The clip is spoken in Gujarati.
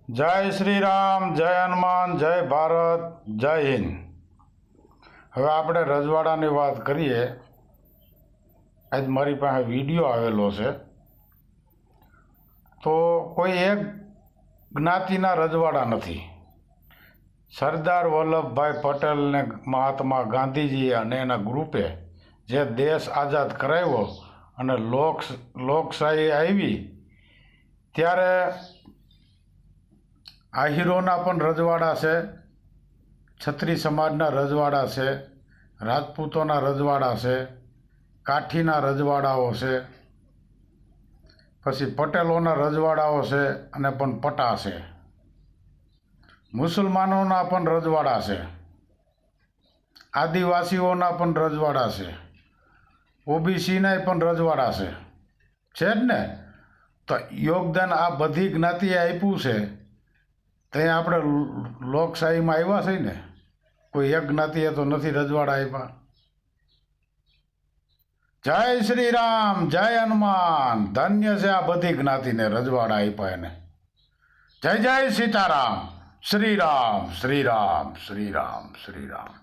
જય શ્રી રામ, જય હનુમાન, જય ભારત, જય હિન્દ. હવે આપણે રજવાડાની વાત કરીએ. આજ મારી પાસે વિડીયો આવેલો છે. તો કોઈ એક જ્ઞાતિના રજવાડા નથી. સરદાર વલ્લભભાઈ પટેલને મહાત્મા ગાંધીજી અને એના ગ્રુપે જે દેશ આઝાદ કરાવ્યો અને લોકશાહી આવી ત્યારે આહિરોના પણ રજવાડા છે, છત્રી સમાજના રજવાડા છે, રાજપૂતોના રજવાડા છે, કાઠીના રજવાડાઓ છે, પછી પટેલોના રજવાડાઓ છે અને પણ પટા છે. મુસલમાનોના પણ રજવાડા છે, આદિવાસીઓના પણ રજવાડા છે, ઓબીસીના પણ રજવાડા છે જ ને. તો યોગદાન આ બધી જ્ઞાતિએ આપ્યું છે. ત્યાં આપણે લોકશાહીમાં આવ્યા છે ને. કોઈ એક જ્ઞાતિએ તો નથી રજવાડા આપ્યા. જય શ્રી રામ, જય હનુમાન. ધન્ય છે આ બધી જ્ઞાતિને રજવાડા આપ્યા એને. જય જય સીતારામ. શ્રી રામ, શ્રી રામ, શ્રી રામ, શ્રી રામ.